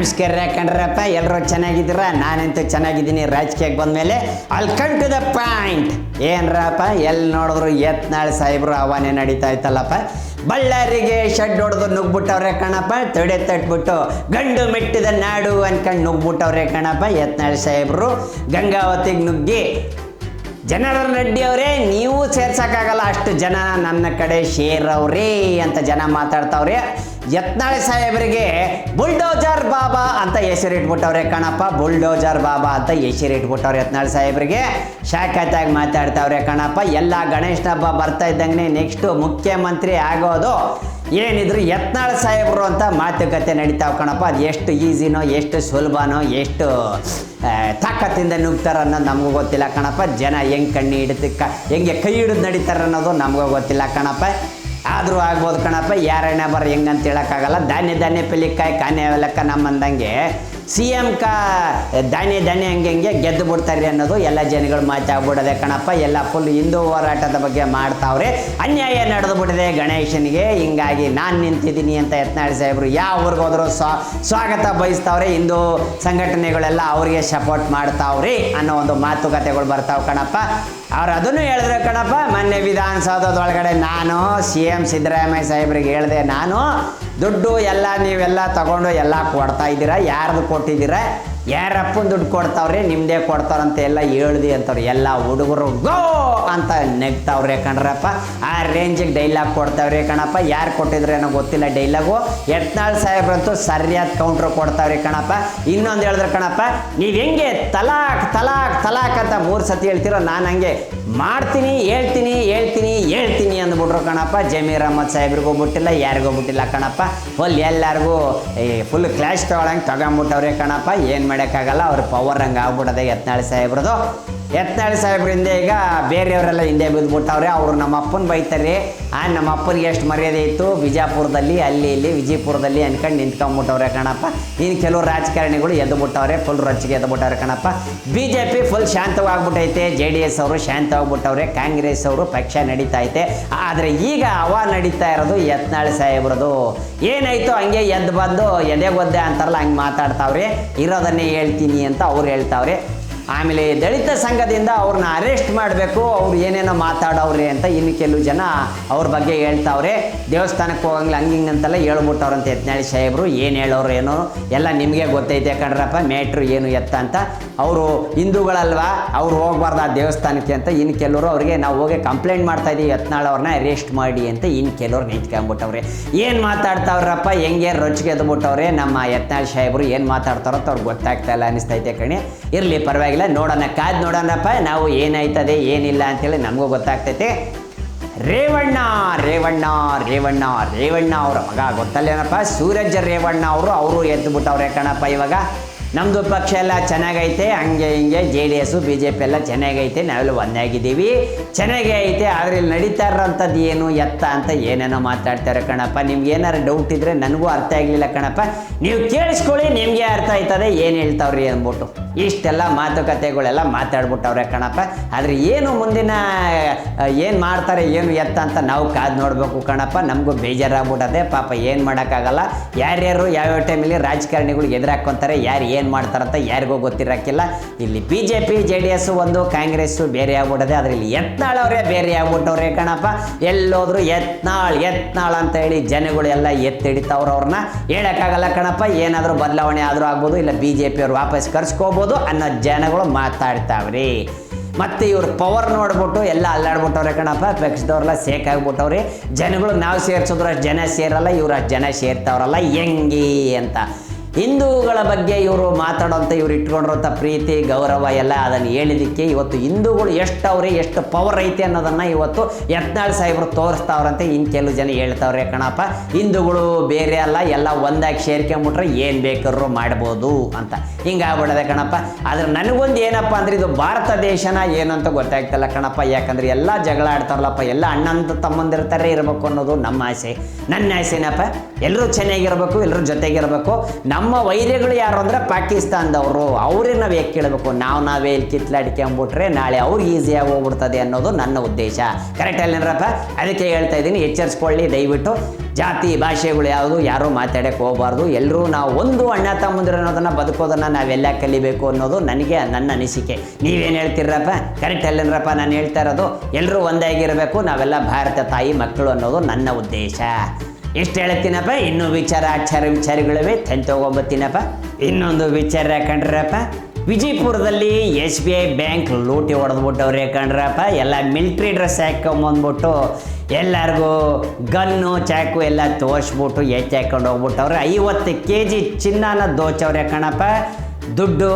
ನಮಸ್ಕಾರ ಕಣ್ರಪ್ಪ, ಎಲ್ಲರೂ ಚೆನ್ನಾಗಿದ್ದೀರಾ? ನಾನಂತೂ ಚೆನ್ನಾಗಿದ್ದೀನಿ. ರಾಜಕೀಯಕ್ಕೆ ಬಂದಮೇಲೆ ಕಮ್ ಟು ದ ಪಾಯಿಂಟ್. ಏನ್ರಪ್ಪ, ಎಲ್ಲಿ ನೋಡಿದ್ರು ಯತ್ನಾಳ್ ಸಾಹೇಬ್ರು ಹವಾನೆ ನಡೀತಾ ಇತ್ತಲ್ಲಪ್ಪ. ಬಳ್ಳಾರಿಗೆ ಶೆಡ್ ಹೊಡೆದು ನುಗ್ಬಿಟ್ಟವ್ರೆ ಕಣಪ್ಪ. ತೊಡೆ ತಟ್ಬಿಟ್ಟು ಗಂಡು ಮೆಟ್ಟಿದ ನಾಡು ಅನ್ಕೊಂಡು ನುಗ್ಬಿಟ್ಟವ್ರೆ ಕಣಪ್ಪ ಯತ್ನಾಳ್ ಸಾಹೇಬ್ರು. ಗಂಗಾವತಿಗೆ ನುಗ್ಗಿ ಜನಾರ್ದನ್ ರೆಡ್ಡಿ ಅವರೇ, ನೀವು ಸೇರ್ಸೋಕ್ಕಾಗಲ್ಲ, ಅಷ್ಟು ಜನ ನನ್ನ ಕಡೆ ಶೇರವ್ರೇ ಅಂತ ಜನ ಮಾತಾಡ್ತಾವ್ರೆ. ಯತ್ನಾಳ್ ಸಾಹೇಬರಿಗೆ ಬುಲ್ಡೋಜರ್ ಬಾಬಾ ಅಂತ ಹೆಸರಿಟ್ಬಿಟ್ಟವ್ರೆ ಕಣಪ್ಪ. ಬುಲ್ಡೋಜರ್ ಬಾಬಾ ಅಂತ ಹೆಸರಿಟ್ಬಿಟ್ಟವ್ರೆ ಯತ್ನಾಳ್ ಸಾಹೇಬರಿಗೆ. ಶಾಖತ್ತಾಗಿ ಮಾತಾಡ್ತಾವ್ರೆ ಕಣಪ್ಪ. ಎಲ್ಲ ಗಣೇಶನ ಹಬ್ಬ ಬರ್ತಾ ಇದ್ದಂಗೆ ನೆಕ್ಸ್ಟು ಮುಖ್ಯಮಂತ್ರಿ ಆಗೋದು ಏನಿದ್ರು ಯತ್ನಾಳ್ ಸಾಹೇಬರು ಅಂತ ಮಾತುಕತೆ ನಡೀತಾವೆ ಕಣಪ್ಪ. ಅದು ಎಷ್ಟು ಈಸಿನೋ, ಎಷ್ಟು ಸುಲಭನೋ, ಎಷ್ಟು ತಾಕತ್ತಿಂದ ನುಗ್ತಾರ ಅನ್ನೋದು ನಮಗೂ ಗೊತ್ತಿಲ್ಲ ಕಣಪ್ಪ. ಜನ ಹೆಂಗೆ ಕಣ್ಣು ಹೆಂಗೆ ಕೈ ಹಿಡಿದು ನಡೀತಾರೆ ಅನ್ನೋದು ನಮಗೂ ಗೊತ್ತಿಲ್ಲ ಕಣಪ್ಪ. ಆದರೂ ಆಗ್ಬೋದು ಕಣಪ್ಪ. ಯಾರಣ್ಣ ಬರ ಹೆಂಗಂತ ಹೇಳೋಕ್ಕಾಗಲ್ಲ. ಧಾನ್ಯ ಪೆಲಿಕಾಯಿ ಕಾನೆ ಲೆಕ್ಕ ನಮ್ಮಂದಂಗೆ CM ಧಾನ್ಯ ಹಂಗೆ ಗೆದ್ದು ಬಿಡ್ತಾರೆ ಅನ್ನೋದು ಎಲ್ಲ ಜನಗಳು ಮಾತಾಗ್ಬಿಡೋದೆ ಕಣಪ್ಪ. ಎಲ್ಲ ಫುಲ್ ಹಿಂದೂ ಹೋರಾಟದ ಬಗ್ಗೆ ಮಾಡ್ತಾವ್ರೆ. ಅನ್ಯಾಯ ನಡೆದು ಬಿಟ್ಟಿದೆ ಗಣೇಶನಿಗೆ. ಹಿಂಗಾಗಿ ನಾನು ನಿಂತಿದ್ದೀನಿ ಅಂತ ಯತ್ನಾಳ್ ಸಾಹೇಬರು ಯಾವ ಊರಿಗೆ ಹೋದ್ರು ಸ್ವಾಗತ ಬಯಸ್ತಾವ್ರೆ. ಹಿಂದೂ ಸಂಘಟನೆಗಳೆಲ್ಲ ಅವ್ರಿಗೆ ಸಪೋರ್ಟ್ ಮಾಡ್ತಾವ್ರಿ ಅನ್ನೋ ಒಂದು ಮಾತುಕತೆಗಳು ಬರ್ತಾವೆ ಕಣಪ್ಪ. ಅವ್ರು ಅದನ್ನು ಹೇಳಿದ್ರೆ ಕಣಪ್ಪ. ಮೊನ್ನೆ ವಿಧಾನಸೌಧದೊಳಗಡೆ ನಾನು CM ಸಿದ್ದರಾಮಯ್ಯ ಸಾಹೇಬ್ರಿಗೆ ಹೇಳಿದೆ, ನಾನು ದುಡ್ಡು ಎಲ್ಲ ನೀವೆಲ್ಲ ತಗೊಂಡು ಎಲ್ಲ ಕೊಡ್ತಾ ಇದ್ದೀರಾ, ಯಾರ್ದು ಕೊಟ್ಟಿದ್ದೀರಾ, ಯಾರಪ್ಪನ ದುಡ್ಡು ಕೊಡ್ತಾವ್ರೆ, ನಿಮ್ಮದೇ ಕೊಡ್ತಾರಂತ ಎಲ್ಲ ಹೇಳ್ದಿ ಅಂತವ್ರು. ಎಲ್ಲ ಹುಡುಗರು ಗೋ ಅಂತ ನೆಗ್ತಾವ್ರೆ ಕಣ್ರಪ್ಪ. ಆ ರೇಂಜಿಗೆ ಡೈಲಾಗ್ ಕೊಡ್ತಾವ್ರೆ ಕಣಪ್ಪ. ಯಾರು ಕೊಟ್ಟಿದ್ರೆ ಏನೋ ಗೊತ್ತಿಲ್ಲ ಡೈಲಾಗು. ಯತ್ನಾಳ್ ಸಾಹೇಬ್ರಂತೂ ಸರಿಯಾದ ಕೌಂಟ್ರ್ ಕೊಡ್ತಾವ್ರಿ ಕಣಪ್ಪ. ಇನ್ನೊಂದು ಹೇಳಿದ್ರೆ ಕಣಪ್ಪ, ನೀವು ಹೆಂಗೆ ತಲಾಕ್ ತಲಾಕ್ ತಲಾಕ್ ಅಂತ 3 ಸತಿ ಹೇಳ್ತೀರೋ, ನಾನು ಹಂಗೆ ಮಾಡ್ತೀನಿ, ಹೇಳ್ತೀನಿ ಅಂದ್ಬಿಟ್ರು ಕಣಪ್ಪ. ಜಮೀರ್ ಅಹ್ಮದ್ ಸಾಹೇಬ್ರಿಗೂ ಬಿಟ್ಟಿಲ್ಲ, ಯಾರಿಗೂ ಬಿಟ್ಟಿಲ್ಲ ಕಣಪ್ಪ. ಎಲ್ಲರಿಗೂ ಫುಲ್ ಕ್ಲಾಶ್ ತಗೊಂಬಿಟ್ಟವ್ರೆ ಕಣಪ್ಪ. ಏನು ಮಾಡೋಕ್ಕಾಗಲ್ಲ, ಅವ್ರ ಪವರ್ ಹಂಗೆ ಆಗ್ಬಿಟ್ಟದೆ ಯತ್ನಾಳ್ ಸಾಹೇಬ್ರದು. ಯತ್ನಾಳ್ ಸಾಹೇಬ್ರಿಂದ ಈಗ ಬೇರೆಯವರೆಲ್ಲ ಹಿಂದೆ ಬಿದ್ದುಬಿಟ್ಟವ್ರೆ. ಅವರು ನಮ್ಮ ಅಪ್ಪನ ಬೈತಾರೆ. ನಮ್ಮ ಅಪ್ಪನಿಗೆ ಎಷ್ಟು ಮರ್ಯಾದೆ ಇತ್ತು ಬಿಜಾಪುರದಲ್ಲಿ, ಇಲ್ಲಿ ವಿಜಯಪುರದಲ್ಲಿ ಅನ್ಕೊಂಡು ನಿಂತ್ಕೊಂಡ್ಬಿಟ್ಟವ್ರೆ ಕಣಪ್ಪ. ಇನ್ನು ಕೆಲವು ರಾಜಕಾರಣಿಗಳು ಎದ್ದುಬಿಟ್ಟವ್ರೆ, ಫುಲ್ ರೊಚ್ಚಿಗೆ ಎದ್ದುಬಿಟ್ಟವ್ರೆ ಕಣಪ್ಪ. BJP ಫುಲ್ ಶಾಂತವಾಗ್ಬಿಟ್ಟೈತೆ, JDS ಅವರು ಶಾಂತವಾಗ್ಬಿಟ್ಟವ್ರೆ, ಕಾಂಗ್ರೆಸ್ ಅವರು ಪಕ್ಷ ನಡೀತಾ ಐತೆ. ಆದರೆ ಈಗ ನಡೀತಾ ಇರೋದು ಯತ್ನಾಳ್ ಸಾಹೇಬ್ರದು. ಏನಾಯ್ತು ಹಂಗೆ ಎದ್ದು ಬಂದು ಎದೆಗೊದ್ದೆ ಅಂತಾರಲ್ಲ, ಹಂಗೆ ಮಾತಾಡ್ತಾವ್ರೆ. ಇರೋದನ್ನೇ ಹೇಳ್ತೀನಿ ಅಂತ ಅವ್ರು ಹೇಳ್ತಾವ್ರೆ. ಆಮೇಲೆ ದಲಿತ ಸಂಘದಿಂದ ಅವ್ರನ್ನ ಅರೆಸ್ಟ್ ಮಾಡಬೇಕು, ಅವ್ರು ಏನೇನೋ ಮಾತಾಡೋವ್ರೆ ಅಂತ ಇನ್ನು ಕೆಲವು ಜನ ಅವ್ರ ಬಗ್ಗೆ ಹೇಳ್ತಾವ್ರೆ. ದೇವಸ್ಥಾನಕ್ಕೆ ಹೋಗಂಗಿಲ್ಲ ಹಂಗಿಂಗಂತೆಲ್ಲ ಹೇಳ್ಬಿಟ್ಟವ್ರಂತ ಯತ್ನಾಳ್ ಸಾಹೇಬರು. ಏನು ಹೇಳೋರು ಏನೋ ಎಲ್ಲ ನಿಮಗೆ ಗೊತ್ತೈತೆ ಕಣ್ರಪ್ಪ, ಮೇಟ್ರು ಏನು ಎತ್ತ ಅಂತ. ಅವರು ಹಿಂದೂಗಳಲ್ವಾ, ಅವ್ರು ಹೋಗ್ಬಾರ್ದು ಆ ದೇವಸ್ಥಾನಕ್ಕೆ ಅಂತ ಇನ್ನು ಕೆಲವರು ಅವ್ರಿಗೆ ನಾವು ಹೋಗಿ ಕಂಪ್ಲೇಂಟ್ ಮಾಡ್ತಾ ಇದ್ದೀವಿ, ಯತ್ನಾಳ್ ಅವ್ರನ್ನ ಅರೆಸ್ಟ್ ಮಾಡಿ ಅಂತ ಇನ್ನು ಕೆಲವ್ರು ನಿಂತ್ಕೊಂಡ್ಬಿಟ್ಟವ್ರೆ. ಏನು ಮಾತಾಡ್ತಾವ್ರಪ್ಪ, ಹೆಂಗೆ ರೊಚ್ಚಿಗೆ ಎದ್ಬಿಟ್ಟವ್ರೆ ನಮ್ಮ ಯತ್ನಾಳ್ ಸಾಹೇಬರು. ಏನು ಮಾತಾಡ್ತಾರೋ ಅಂತ ಅವ್ರಿಗೆ ಗೊತ್ತಾಗ್ತಾ ಇಲ್ಲ ಅನಿಸ್ತೈತೆ ಕಣೆ. ಇರಲಿ ಪರವಾಗಿಲ್ಲ, ನೋಡೋಣ, ಕಾದ್ ನೋಡೋಣಪ್ಪ ನಾವು ಏನಾಯ್ತದೆ ಏನಿಲ್ಲ ಅಂತೇಳಿ ನಮಗೂ ಗೊತ್ತಾಗ್ತೈತೆ. ರೇವಣ್ಣ ಅವರ ಮಗ ಗೊತ್ತಲ್ಲೇನಪ್ಪ, ಸೂರಜ್ ರೇವಣ್ಣ ಅವರು ಎದ್ದು ಬಿಟ್ಟವ್ರೆ ಕಣಪ್ಪ. ಇವಾಗ ನಮ್ಮದು ಪಕ್ಷ ಎಲ್ಲ ಚೆನ್ನಾಗೈತೆ, ಹಂಗೆ ಹಿಂಗೆ JDS BJP ಎಲ್ಲ ಚೆನ್ನಾಗೈತೆ, ನಾವೆಲ್ಲ ಒಂದಾಗಿದ್ದೀವಿ, ಚೆನ್ನಾಗೇ ಐತೆ. ಆದರೆ ಇಲ್ಲಿ ನಡೀತಾ ಇರೋಂಥದ್ದು ಏನು ಎತ್ತ ಅಂತ ಏನೇನೋ ಮಾತಾಡ್ತಾರೆ ಕಣಪ್ಪ. ನಿಮ್ಗೆ ಏನಾರು ಡೌಟ್ ಇದ್ದರೆ ನನಗೂ ಅರ್ಥ ಆಗಲಿಲ್ಲ ಕಣಪ್ಪ, ನೀವು ಕೇಳಿಸ್ಕೊಳ್ಳಿ, ನಿಮಗೆ ಅರ್ಥ ಆಯ್ತದೆ ಏನು ಹೇಳ್ತಾವ್ರಿ ಅಂದ್ಬಿಟ್ಟು. ಇಷ್ಟೆಲ್ಲ ಮಾತುಕತೆಗಳೆಲ್ಲ ಮಾತಾಡ್ಬಿಟ್ಟವ್ರೆ ಕಣಪ್ಪ. ಆದರೆ ಏನು ಮುಂದಿನ ಏನು ಮಾಡ್ತಾರೆ ಏನು ಎತ್ತ ಅಂತ ನಾವು ಕಾದು ನೋಡಬೇಕು ಕಣಪ್ಪ. ನಮಗೂ ಬೇಜಾರಾಗ್ಬಿಟ್ಟದೆ ಪಾಪ. ಏನು ಮಾಡೋಕ್ಕಾಗಲ್ಲ. ಯಾರ್ಯಾರು ಯಾವ್ಯಾವ ಟೈಮಲ್ಲಿ ರಾಜಕಾರಣಿಗಳು ಎದುರಾಕೊಂತಾರೆ, ಯಾರು ಏನು ಮಾಡ್ತಾರಂತ ಯಾರಿಗೂ ಗೊತ್ತಿರೋಕ್ಕಿಲ್ಲ. ಇಲ್ಲಿ BJP JDS ಒಂದು, ಕಾಂಗ್ರೆಸ್ಸು ಬೇರೆ ಆಗ್ಬಿಟ್ಟದೆ. ಆದರೆ ಇಲ್ಲಿ ಯತ್ನಾಳ್ ಅವರೇ ಬೇರೆ ಆಗ್ಬಿಟ್ಟವ್ರೆ ಕಣಪ್ಪ. ಎಲ್ಲೋದ್ರು ಯತ್ನಾಳ್ ಅಂತ ಹೇಳಿ ಜನಗಳು ಎಲ್ಲ ಎತ್ತಿಡಿತಾವ್ರು. ಅವ್ರನ್ನ ಹೇಳೋಕ್ಕಾಗಲ್ಲ ಕಣಪ್ಪ. ಏನಾದರೂ ಬದಲಾವಣೆ ಆದರೂ ಆಗ್ಬೋದು, ಇಲ್ಲ BJP ಅವ್ರು ವಾಪಸ್ ಕರ್ಸ್ಕೋಬೋದು ಅನ್ನೋ ಜನಗಳು ಮಾತಾಡ್ತಾವ್ರಿ. ಮತ್ತು ಇವ್ರ ಪವರ್ ನೋಡ್ಬಿಟ್ಟು ಎಲ್ಲ ಅಲ್ಲಾಡ್ಬಿಟ್ಟವ್ರೆ ಕಣಪ್ಪ. ಪಕ್ಷದವ್ರೆಲ್ಲ ಸೇಕಾಗ್ಬಿಟ್ಟವ್ರಿ. ಜನಗಳು ನಾವು ಸೇರಿಸಿದ್ರು ಅಷ್ಟು ಜನ ಸೇರಲ್ಲ, ಇವ್ರು ಅಷ್ಟು ಜನ ಸೇರ್ತಾವ್ರಲ್ಲ, ಹೆಂಗೆ ಅಂತ. ಹಿಂದೂಗಳ ಬಗ್ಗೆ ಇವರು ಮಾತಾಡೋಂಥ ಇವ್ರು ಇಟ್ಕೊಂಡಿರೋಂಥ ಪ್ರೀತಿ ಗೌರವ ಎಲ್ಲ ಅದನ್ನು ಹೇಳಿದ್ದಕ್ಕೆ ಇವತ್ತು ಹಿಂದೂಗಳು ಎಷ್ಟು ಪವರ್ ಐತೆ ಅನ್ನೋದನ್ನು ಇವತ್ತು ಯತ್ನಾಳ್ ಸಾಹೇಬರು ತೋರಿಸ್ತಾವ್ರಂತೆ. ಇನ್ನು ಕೆಲವು ಜನ ಹೇಳ್ತಾವ್ರೆ ಕಣಪ್ಪ, ಹಿಂದೂಗಳು ಬೇರೆ ಅಲ್ಲ, ಎಲ್ಲ ಒಂದಾಗಿ ಸೇರ್ಕೊಂಬಿಟ್ರೆ ಏನು ಬೇಕಾದ್ರೂ ಮಾಡ್ಬೋದು ಅಂತ ಹಿಂಗಾಗ್ಬಿಡದೆ ಕಣಪ್ಪ. ಆದರೆ ನನಗೊಂದು ಏನಪ್ಪ ಅಂದರೆ ಇದು ಭಾರತ ದೇಶನ ಏನು ಅಂತ ಗೊತ್ತಾಗ್ತಲ್ಲ ಕಣಪ್ಪ. ಯಾಕಂದರೆ ಎಲ್ಲ ಜಗಳ ಆಡ್ತಾರಲ್ಲಪ್ಪ, ಎಲ್ಲ ಅಣ್ಣಂತ ತಮ್ಮಂದಿರ್ತಾರೆ ಇರಬೇಕು ಅನ್ನೋದು ನಮ್ಮ ಆಸೆ, ನನ್ನ ಆಸೆನಪ್ಪ. ಎಲ್ಲರೂ ಚೆನ್ನಾಗಿರ್ಬೇಕು, ಎಲ್ಲರೂ ಜೊತೆಗಿರಬೇಕು. ನಾವು ನಮ್ಮ ವೈದ್ಯಗಳು ಯಾರು ಅಂದರೆ ಪಾಕಿಸ್ತಾನದವರು. ಅವ್ರಿಗೆ ನಾವು ಹೇಗೆ ಕೇಳಬೇಕು, ನಾವೇ ಇಲ್ಲಿ ಕಿತ್ಲಾಡ್ಕೊಂಬಿಟ್ರೆ ನಾಳೆ ಅವ್ರಿಗೆ ಈಸಿಯಾಗಿ ಹೋಗ್ಬಿಡ್ತದೆ ಅನ್ನೋದು ನನ್ನ ಉದ್ದೇಶ. ಕರೆಕ್ಟ್ ಅಲ್ಲೇನರಪ್ಪ? ಅದಕ್ಕೆ ಹೇಳ್ತಾ ಇದ್ದೀನಿ, ಎಚ್ಚರಿಸ್ಕೊಳ್ಳಿ ದಯವಿಟ್ಟು. ಜಾತಿ ಭಾಷೆಗಳು ಯಾವುದು ಯಾರೂ ಮಾತಾಡೋಕ್ಕೆ ಹೋಗಬಾರ್ದು. ಎಲ್ಲರೂ ನಾವು ಒಂದು ಅಣ್ಣ ತಮ್ಮಂದಿರು ಅನ್ನೋದನ್ನು ಬದುಕೋದನ್ನು ನಾವೆಲ್ಲ ಕಲಿಬೇಕು ಅನ್ನೋದು ನನ್ನ ಅನಿಸಿಕೆ. ನೀವೇನು ಹೇಳ್ತೀರಪ್ಪ? ಕರೆಕ್ಟ್ ಅಲ್ಲೇನರಪ್ಪ ನಾನು ಹೇಳ್ತಾ ಇರೋದು? ಎಲ್ಲರೂ ಒಂದಾಗಿರಬೇಕು, ನಾವೆಲ್ಲ ಭಾರತ ತಾಯಿ ಮಕ್ಕಳು ಅನ್ನೋದು ನನ್ನ ಉದ್ದೇಶ. ಎಷ್ಟು ಹೇಳ್ತೀನಪ್ಪ. ಇನ್ನೂ ವಿಚಾರಗಳಿವೆ, ತಗೊಂಬತ್ತೀನಪ್ಪ. ಇನ್ನೊಂದು ವಿಚಾರ ಕಂಡ್ರಪ್ಪ, ವಿಜಯಪುರದಲ್ಲಿ SBI ಬ್ಯಾಂಕ್ ಲೂಟಿ ಹೊಡೆದ್ಬಿಟ್ಟವ್ರೆ ಕಣ್ರಪ್ಪ. ಎಲ್ಲ ಮಿಲ್ಟ್ರಿ ಡ್ರೆಸ್ ಹಾಕೊಂಬಂದ್ಬಿಟ್ಟು ಎಲ್ಲರಿಗೂ ಗನ್ನು ಚಾಕು ಎಲ್ಲ ತೋರಿಸ್ಬಿಟ್ಟು ಹಾಕೊಂಡು ಹೋಗ್ಬಿಟ್ಟವ್ರೆ. 50 kg ಚಿನ್ನನ ದೋಚವ್ರೆ ಕಣಪ್ಪ. ದುಡ್ಡು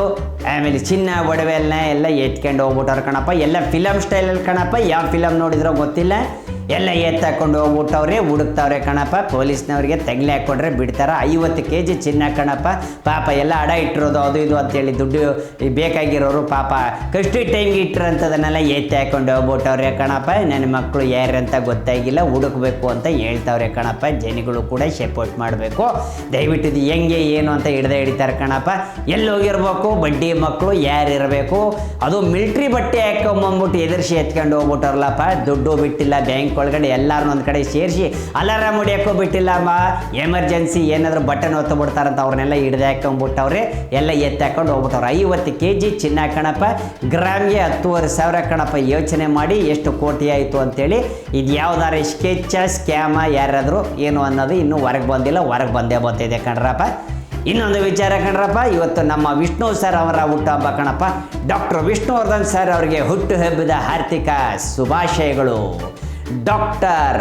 ಆಮೇಲೆ ಚಿನ್ನ ಒಡವೆಲ್ಲ ಎಲ್ಲ ಎತ್ಕೊಂಡು ಹೋಗ್ಬಿಟ್ಟವ್ರೆ ಕಣಪ್ಪ. ಎಲ್ಲ ಫಿಲಮ್ ಸ್ಟೈಲಲ್ಲಿ ಕಣಪ್ಪ. ಯಾವ ಫಿಲಮ್ ನೋಡಿದ್ರೋ ಗೊತ್ತಿಲ್ಲ, ಎಲ್ಲ ಎತ್ತಾಕೊಂಡು ಹೋಗ್ಬಿಟ್ಟವ್ರೆ, ಹುಡುಕ್ತವ್ರೆ ಕಣಪ್ಪ. ಪೊಲೀಸ್ನವ್ರಿಗೆ ತಗ್ಲಿ ಹಾಕ್ಕೊಂಡ್ರೆ ಬಿಡ್ತಾರ. 50 kg ಚಿನ್ನ ಕಣಪ್ಪ. ಪಾಪ ಎಲ್ಲ ಅಡ ಇಟ್ಟಿರೋದು ಅದು ಇದು ಅಂತೇಳಿ ದುಡ್ಡು ಬೇಕಾಗಿರೋರು ಪಾಪ ಕಷ್ಟು ಟೈಮ್ಗೆ ಇಟ್ಟಿರೋಂಥದನ್ನೆಲ್ಲ ಎತ್ತಿ ಹಾಕೊಂಡು ಹೋಗ್ಬಿಟ್ಟವ್ರೆ ಕಣಪ್ಪ. ನನ್ನ ಮಕ್ಕಳು ಯಾರಂತ ಗೊತ್ತಾಗಿಲ್ಲ, ಹುಡುಕ್ಬೇಕು ಅಂತ ಹೇಳ್ತವ್ರೆ ಕಣಪ್ಪ. ಜನಗಳು ಕೂಡ ಸಪೋರ್ಟ್ ಮಾಡಬೇಕು. ದಯವಿಟ್ಟು ಇದು ಹೆಂಗೆ ಏನು ಅಂತ ಹಿಡಿತಾರೆ ಕಣಪ್ಪ. ಎಲ್ಲೋಗಿರ್ಬೇಕು ಬಡ್ಡಿ ಮಕ್ಕಳು ಯಾರಿರಬೇಕು, ಅದು ಮಿಲ್ಟ್ರಿ ಬಟ್ಟೆ ಹಾಕೊಂಬಂದ್ಬಿಟ್ಟು ಎದುರಿಸಿ ಎತ್ಕೊಂಡು ಹೋಗ್ಬಿಟ್ಟವ್ರಲ್ಲಪ್ಪ. ದುಡ್ಡು ಬಿಟ್ಟಿಲ್ಲ ಬ್ಯಾಂಕ್ ಒಳಗಡೆ, ಎಲ್ಲಾರನ್ನ ಒಂದು ಕಡೆ ಸೇರಿಸಿ ಅಲಾರಾಮ್ ಹೊಡಿಯೋಕ್ಕೂ ಬಿಟ್ಟಿಲ್ಲಮ್ಮ. ಎಮರ್ಜೆನ್ಸಿ ಏನಾದರೂ ಬಟನ್ ಒತ್ತು ಬಿಡ್ತಾರಂತ ಅವ್ರನ್ನೆಲ್ಲ ಹಿಡ್ದು ಹಾಕೊಂಡ್ಬಿಟ್ಟವ್ರೆ, ಎಲ್ಲ ಎತ್ತಾಕೊಂಡು ಹೋಗ್ಬಿಟ್ಟವ್ರು. 50 kg ಚಿನ್ನ ಕಣಪ್ಪ. ಗ್ರಾಮ್ಗೆ 10,500 ಕಣಪ್ಪ. ಯೋಚನೆ ಮಾಡಿ ಎಷ್ಟು ಕೋಟಿ ಆಯಿತು ಅಂತೇಳಿ. ಇದು ಯಾವ್ದಾರು ಸ್ಕೆಚ್ ಸ್ಕ್ಯಾಮ ಯಾರಾದರೂ ಏನು ಅನ್ನೋದು ಇನ್ನೂ ಹೊರಗೆ ಬಂದಿಲ್ಲ, ಹೊರಗೆ ಬಂದೇ ಬರ್ತಿದೆ ಕಣ್ರಪ್ಪ. ಇನ್ನೊಂದು ವಿಚಾರ ಕಣ್ರಪ್ಪ, ಇವತ್ತು ನಮ್ಮ ವಿಷ್ಣು ಸರ್ ಅವರ ಹುಟ್ಟುಹಬ್ಬ ಕಣಪ್ಪ. ಡಾಕ್ಟರ್ ವಿಷ್ಣುವರ್ಧನ್ ಸರ್ ಅವರಿಗೆ ಹುಟ್ಟುಹಬ್ಬದ ಹಾರ್ದಿಕ ಶುಭಾಶಯಗಳು. ಡಾಕ್ಟರ್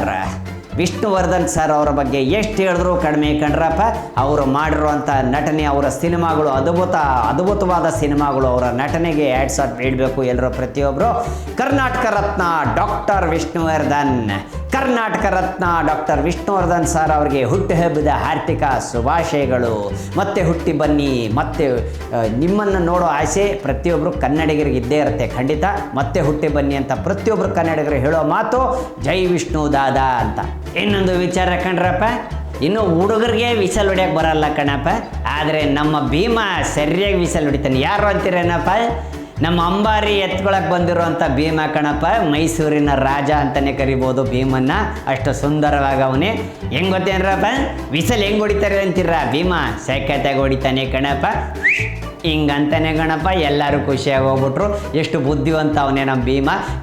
ವಿಷ್ಣುವರ್ಧನ್ ಸರ್ ಅವರ ಬಗ್ಗೆ ಎಷ್ಟು ಹೇಳಿದ್ರು ಕಡಿಮೆ ಕಣ್ರಪ್ಪ. ಅವರು ಮಾಡಿರುವಂಥ ನಟನೆ, ಅವರ ಸಿನಿಮಾಗಳು ಅದ್ಭುತವಾದ ಸಿನಿಮಾಗಳು. ಅವರ ನಟನೆಗೆ ಹ್ಯಾಟ್ಸ್ ಆಫ್ ನೀಡಬೇಕು ಎಲ್ಲರೂ, ಪ್ರತಿಯೊಬ್ಬರು. Karnataka Ratna doctor Vishnuvardhan, Karnataka Ratna doctor Vishnuvardhan sir ಅವರಿಗೆ ಹುಟ್ಟುಹಬ್ಬದ ಹಾರ್ದಿಕ ಶುಭಾಶಯಗಳು. ಮತ್ತೆ ಹುಟ್ಟಿ ಬನ್ನಿ, ಮತ್ತೆ ನಿಮ್ಮನ್ನು ನೋಡೋ ಆಸೆ ಪ್ರತಿಯೊಬ್ಬರು ಕನ್ನಡಿಗರಿಗೆ ಇದ್ದೇ ಇರುತ್ತೆ ಖಂಡಿತ. ಮತ್ತೆ ಹುಟ್ಟಿ ಬನ್ನಿ ಅಂತ ಪ್ರತಿಯೊಬ್ಬರು ಕನ್ನಡಿಗರು ಹೇಳೋ ಮಾತು ಜೈ ವಿಷ್ಣು ದಾದಾ ಅಂತ. ಇನ್ನೊಂದು ವಿಚಾರ ಕಣ್ರಪ್ಪ, ಇನ್ನು ಹುಡುಗರಿಗೆ ವಿಸಲ್ ಹೊಡ್ಯಕ್ಕೆ ಬರಲ್ಲ ಕಣಪ್ಪ, ಆದರೆ ನಮ್ಮ ಭೀಮಾ ಸರಿಯಾಗಿ ವಿಸಲ್ ಹೊಡಿತಾನೆ. ಯಾರು ಅಂತೀರೇನಪ್ಪ? ನಮ್ಮ ಅಂಬಾರಿ ಎತ್ಕೊಳಕ್ಕೆ ಬಂದಿರುವಂಥ ಭೀಮಾ ಕಣಪ್ಪ. ಮೈಸೂರಿನ ರಾಜ ಅಂತಲೇ ಕರಿಬೋದು ಭೀಮನ್ನ, ಅಷ್ಟು ಸುಂದರವಾಗಿ ಅವನೇ. ಹೆಂಗೆ ಗೊತ್ತೇನ್ರಪ್ಪ ವಿಸಲ್ ಹೆಂಗೆ ಹೊಡಿತಾರೆ ಅಂತೀರ? ಭೀಮಾ ಸೈಕತ್ತಾಗಿ ಹೊಡಿತಾನೆ ಕಣಪ್ಪ. ಹಿಂಗಂತಾನೆ ಗಣಪ. ಎಲ್ಲರೂ ಖುಷಿಯಾಗಿ ಹೋಗ್ಬಿಟ್ರು. ಎಷ್ಟು ಬುದ್ಧಿವಂತ ಅವನೇ ನಮ್ಮ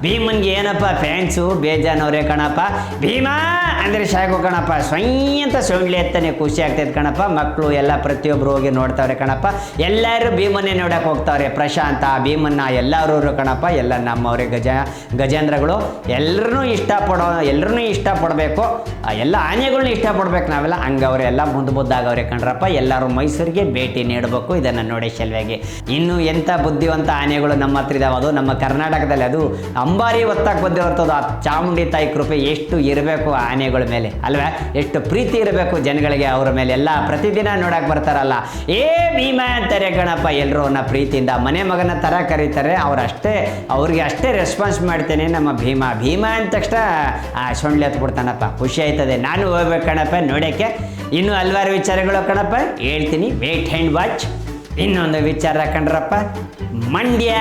ಭೀಮನ್ಗೆ ಏನಪ್ಪ ಫ್ಯಾನ್ಸು ಬೇಜಾನವ್ರೆ ಕಣಪ್ಪ. ಭೀಮಾ ಅಂದರೆ ಸಾಕು ಕಣಪ್ಪ, ಅಂತ ಸೊಂಡ್ಲಿ ಎತ್ತಾನೆ, ಖುಷಿ ಆಗ್ತೈತೆ ಕಣಪ್ಪ. ಮಕ್ಕಳು ಎಲ್ಲ ಪ್ರತಿಯೊಬ್ಬರು ಹೋಗಿ ನೋಡ್ತಾವ್ರೆ ಕಣಪ್ಪ. ಎಲ್ಲರೂ ಭೀಮನ್ನೇ ನೋಡಕ್ಕೆ ಹೋಗ್ತಾವ್ರೆ. ಪ್ರಶಾಂತ ಭೀಮನ್ನ ಎಲ್ಲರೂ ಕಣಪ್ಪ. ಎಲ್ಲ ನಮ್ಮವ್ರೆ ಗಜೇಂದ್ರಗಳು. ಎಲ್ಲರೂ ಇಷ್ಟಪಡಬೇಕು. ಎಲ್ಲ ಆನೆಗಳನ್ನ ಇಷ್ಟಪಡ್ಬೇಕು ನಾವೆಲ್ಲ. ಹಂಗವ್ರೆ ಎಲ್ಲ ಮುದ್ದಾಗವ್ರೆ ಕಣ್ರಪ್ಪ. ಎಲ್ಲರೂ ಮೈಸೂರಿಗೆ ಭೇಟಿ ನೀಡಬೇಕು ಇದನ್ನು ನೋಡಿ ಸಲುವಾಗಿ. ಇನ್ನು ಎಂಥ ಬುದ್ಧಿವಂತ ಆನೆಗಳು ನಮ್ಮ ಹತ್ರ ಇದಾವೆ. ಅದು ನಮ್ಮ ಕರ್ನಾಟಕದಲ್ಲಿ, ಅದು ಅಂಬಾರಿ ಹೊತ್ತಾಗಿ ಬಂದಿರುವಂಥದ್ದು. ಆ ಚಾಮುಂಡಿ ತಾಯಿ ಕೃಪೆ ಎಷ್ಟು ಇರಬೇಕು ಆನೆಗಳ ಮೇಲೆ ಅಲ್ವಾ? ಎಷ್ಟು ಪ್ರೀತಿ ಇರಬೇಕು ಜನಗಳಿಗೆ ಅವ್ರ ಮೇಲೆ. ಎಲ್ಲ ಪ್ರತಿದಿನ ನೋಡಕ್ಕೆ ಬರ್ತಾರಲ್ಲ, ಏ ಭೀಮಾ ಅಂತಾರೆ ಗಣಪ. ಎಲ್ಲರೂ ಅವನ್ನ ಪ್ರೀತಿಯಿಂದ ಮನೆ ಮಗನ ಥರ ಕರೀತಾರೆ. ಅವ್ರಿಗೆ ಅಷ್ಟೇ ರೆಸ್ಪಾನ್ಸ್ ಮಾಡ್ತೇನೆ ನಮ್ಮ ಭೀಮಾ ಅಂದ ತಕ್ಷಣ ಸೊಂಡ್ಲಿ ಹತ್ಬಿಡ್ತಾನಪ್ಪ. ಖುಷಿ ಆಯ್ತದೆ. ನಾನು ಹೋಗ್ಬೇಕು ಕಣಪ್ಪ ನೋಡೋಕ್ಕೆ. ಇನ್ನೂ ಹಲವಾರು ವಿಚಾರಗಳು ಕಣಪ್ಪ ಹೇಳ್ತೀನಿ, ವೇಟ್ ಆ್ಯಂಡ್ ವಾಚ್. ಇನ್ನೊಂದು ವಿಚಾರ ಕಂಡ್ರಪ್ಪ, ಮಂಡ್ಯ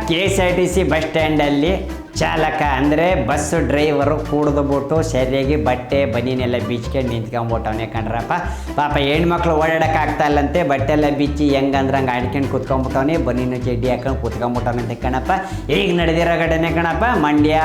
KSRTC ಬಸ್ ಸ್ಟ್ಯಾಂಡಲ್ಲಿ ಚಾಲಕ ಅಂದರೆ ಬಸ್ಸು ಡ್ರೈವರು ಕೂಡಿದ್ಬಿಟ್ಟು ಸರಿಯಾಗಿ ಬಟ್ಟೆ ಬನೀನೆಲ್ಲ ಬಿಚ್ಕೊಂಡು ನಿಂತ್ಕೊಂಬಿಟ್ಟವನೇ ಕಣ್ರಪ್ಪ. ಪಾಪ ಹೆಣ್ಮಕ್ಳು ಓಡಾಡೋಕೆ ಆಗ್ತಾ ಇಲ್ಲಂತೆ, ಬಟ್ಟೆ ಎಲ್ಲ ಬಿಚ್ಚಿ ಹೆಂಗಂದ್ರೆ ಹಂಗೆ ಆಡ್ಕೊಂಡು ಕೂತ್ಕೊಂಡ್ಬಿಟ್ಟವನೇ, ಬನೀನು ಚಡ್ಡಿ ಹಾಕೊಂಡು ಕೂತ್ಕೊಂಡ್ಬಿಟ್ಟವನಂತೆ ಕಣಪ್ಪ. ಈಗ ನಡೆದಿರೋ ಘಟನೆ ಕಣಪ್ಪ. ಮಂಡ್ಯ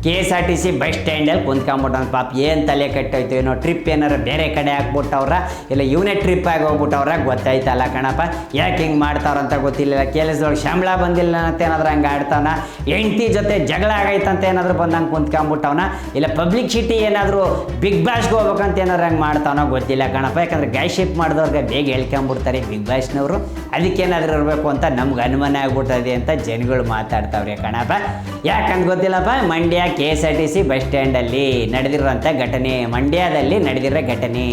KSRTC ಬಸ್ ಸ್ಟ್ಯಾಂಡಲ್ಲಿ ಕುಂತ್ಕೊಂಬಿಟ್ಟವ್ನು. ಪಾಪ ಏನು ತಲೆ ಕೆಟ್ಟೋಯ್ತು ಏನೋ, ಟ್ರಿಪ್ ಏನಾರು ಬೇರೆ ಕಡೆ ಹಾಕ್ಬಿಟ್ಟವ್ರ, ಇಲ್ಲ ಇವನೇ ಟ್ರಿಪ್ ಆಗಿ ಹೋಗ್ಬಿಟ್ಟವ್ರ ಗೊತ್ತಾಯ್ತಲ್ಲ ಕಣಪ್ಪ. ಯಾಕೆ ಹಿಂಗೆ ಮಾಡ್ತಾವ್ರಂತ ಗೊತ್ತಿಲ್ಲ. ಕೆಲಸದೊಳಗೆ ಸಂಬಳ ಬಂದಿಲ್ಲ ಅಂತ ಏನಾದ್ರು ಹಂಗೆ ಆಡ್ತಾವನ, ಹೆಂಡ್ತಿ ಜೊತೆ ಜಗಳ ಆಗೈತಂತ ಏನಾದರೂ ಬಂದಂಗೆ ಕುಂತ್ಕೊಂಬಿಟ್ಟವನ, ಇಲ್ಲ ಪಬ್ಲಿಸಿಟಿ ಏನಾದರೂ ಬಿಗ್ ಬಾಸ್ಗೆ ಹೋಗ್ಬೇಕಂತ ಏನಾದ್ರು ಹಂಗೆ ಮಾಡ್ತಾವನೋ ಗೊತ್ತಿಲ್ಲ ಕಣಪ್ಪ. ಯಾಕಂದರೆ ಗಾಯ್ಶಿಪ್ ಮಾಡಿದವ್ರಿಗೆ ಬೇಗ ಹೇಳ್ಕೊಂಬಿಡ್ತಾರೆ ಬಿಗ್ ಬಾಸ್ನವರು. ಅದಕ್ಕೇನಾದರೂ ಇರಬೇಕು ಅಂತ ನಮ್ಗೆ ಅನುಮಾನ ಆಗ್ಬಿಟ್ಟದೆ ಅಂತ ಜನಗಳು ಮಾತಾಡ್ತಾವ್ರೆ ಕಣಪ್ಪ. ಯಾಕಂತ ಗೊತ್ತಿಲ್ಲಪ್ಪ. ಮಂಡ್ಯ KSRTC ಬಸ್ ಸ್ಟ್ಯಾಂಡಲ್ಲಿ ನಡೆದಿರುವಂಥ ಘಟನೆ, ಮಂಡ್ಯದಲ್ಲಿ ನಡೆದಿರೋ ಘಟನೆ.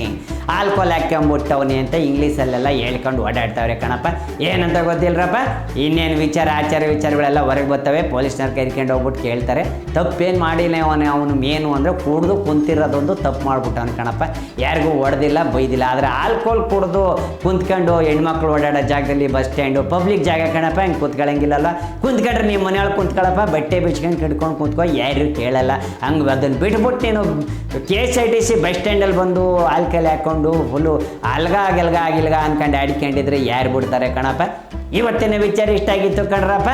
ಆಲ್ಕೋಲ್ ಹಾಕ್ಕೊಂಬಿಟ್ಟವನಿ ಅಂತ ಇಂಗ್ಲೀಷಲ್ಲೆಲ್ಲ ಹೇಳ್ಕೊಂಡು ಓಡಾಡ್ತಾವ್ರೆ ಕಣಪ್ಪ. ಏನಂತ ಗೊತ್ತಿಲ್ಲರಪ್ಪ. ಇನ್ನೇನು ಆಚಾರ ವಿಚಾರಗಳೆಲ್ಲ ಹೊರಗೆ ಬರ್ತವೆ. ಪೊಲೀಸ್ನವ್ರು ಕರ್ಕೊಂಡು ಹೋಗ್ಬಿಟ್ಟು ಕೇಳ್ತಾರೆ. ತಪ್ಪೇನು ಮಾಡಿಲ್ಲ ಅವನು ಏನು ಅಂದರೆ ಕುಡ್ದು ಕುಂತಿರೋದೊಂದು ತಪ್ಪು ಮಾಡ್ಬಿಟ್ಟವನು ಕಣಪ್ಪ. ಯಾರಿಗೂ ಹೊಡೆದಿಲ್ಲ ಬೈದಿಲ್ಲ. ಆದರೆ ಆಲ್ಕೋಲ್ ಕುಡ್ದು ಕುಂತ್ಕೊಂಡು ಹೆಣ್ಮಕ್ಳು ಓಡಾಡೋ ಜಾಗದಲ್ಲಿ ಬಸ್ ಸ್ಟ್ಯಾಂಡು ಪಬ್ಲಿಕ್ ಜಾಗ ಕಣಪ್ಪ, ಹಿಂಗೆ ಕುತ್ಕೊಳ್ಳಂಗಿಲ್ಲಲ್ಲ. ಕುಂತ್ಕೊಂಡ್ರೆ ನಿಮ್ಮ ಮನೆಯೊಳಗೆ ಕುಂತ್ಕೊಳ್ಳಪ್ಪ, ಬಟ್ಟೆ ಬಿಚ್ಕೊಂಡು ಹಿಡ್ಕೊಂಡು ಕುಂತ್ಕೊ, ಯಾರು ಕೇಳಲ್ಲ. ಹಂಗೆ ಅದನ್ನು ಬಿಟ್ಬಿಟ್ಟು ನೀನು KSRTC ಬಸ್ ಸ್ಟ್ಯಾಂಡಲ್ಲಿ ಬಂದು ಆಲ್ಕಲ್ ಹಾಕ್ಕೊಂಡು ಫುಲ್ಲು ಅಲ್ಗ ಅನ್ಕೊಂಡು ಆಡ್ಕೊಂಡಿದ್ರೆ ಯಾರು ಬಿಡ್ತಾರೆ ಕಣಪ್ಪ. ಇವತ್ತಿನ ವಿಚಾರ ಇಷ್ಟ ಆಗಿತ್ತು ಕಣ್ರಪ್ಪ.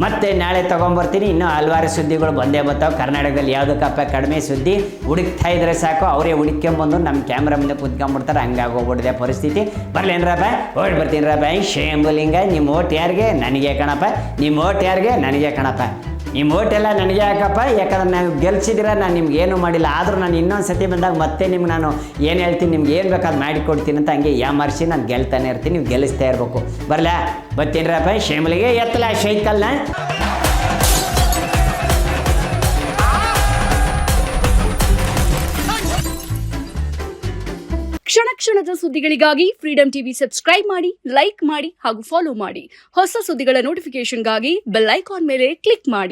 ಮತ್ತೆ ನಾಳೆ ತೊಗೊಂಬರ್ತೀನಿ. ಇನ್ನೂ ಹಲವಾರು ಸುದ್ದಿಗಳು ಬಂದೇ ಬರ್ತಾವೆ. ಕರ್ನಾಟಕದಲ್ಲಿ ಯಾವುದಕ್ಕಪ್ಪ ಕಡಿಮೆ ಸುದ್ದಿ ಹುಡುಕ್ತಾ ಇದ್ರೆ ಸಾಕು, ಅವರೇ ಹುಡುಕ್ಕೊಂಬಂದು ನಮ್ಮ ಕ್ಯಾಮ್ರಾ ಮುಂದೆ ಕುತ್ಕೊಂಡ್ಬಿಡ್ತಾರೆ. ಹಂಗಾಗೋಗ್ಬಿಡಿದೆ ಪರಿಸ್ಥಿತಿ. ಬರ್ಲೇನ್ರಪ್ಪ, ಓಟ್ ಬರ್ತೀನಿರಪ್ಪ. ಶೇಂಬುಲಿಂಗ, ನಿಮ್ಮ ಓಟ್ ಯಾರಿಗೆ? ನನಗೆ ಕಣಪ್ಪ. ನಿಮ್ಮ ಓಟ್ ಯಾರಿಗೆ? ನನಗೆ ಕಣಪ್ಪ. ನಿಮ್ಮ ಓಟ್ ಎಲ್ಲ ನನಗೆ ಹಾಕಪ್ಪ. ಯಾಕಂದ್ರೆ ನಾವು ಗೆಲ್ಸಿದ್ದೀರ, ನಾನು ನಿಮ್ಗೆ ಏನೂ ಮಾಡಿಲ್ಲ. ಆದರೂ ನಾನು ಇನ್ನೊಂದು ಸತಿ ಬಂದಾಗ ಮತ್ತೆ ನಿಮ್ಗೆ ನಾನು ಏನು ಹೇಳ್ತೀನಿ, ನಿಮ್ಗೆ ಏನು ಬೇಕಾದ್ರು ಮಾಡಿಕೊಡ್ತೀನಿ ಅಂತ ಹಂಗೆ ಯಾಮಾರಿಸಿ ನಾನು ಗೆಲ್ತಾನೆ ಇರ್ತೀನಿ. ನೀವು ಗೆಲ್ಲಿಸ್ತಾ ಇರಬೇಕು. ಬರಲಾ, ಬರ್ತೀನಿರಪ್ಪ. ಶೇಮಲಿಗೆ ಎತ್ತಲ ಶೈಕಲ್ನ. ಕ್ಷಣ ಕ್ಷಣದ ಸುದ್ದಿಗಳಿಗಾಗಿ ಫ್ರೀಡಂ ಟಿವಿ ಸಬ್ಸ್ಕ್ರೈಬ್ ಮಾಡಿ, ಲೈಕ್ ಮಾಡಿ ಹಾಗೂ ಫಾಲೋ ಮಾಡಿ. ಹೊಸ ಸುದ್ದಿಗಳ ನೋಟಿಫಿಕೇಶನ್ಗಾಗಿ ಬೆಲ್ ಐಕಾನ್ ಮೇಲೆ ಕ್ಲಿಕ್ ಮಾಡಿ.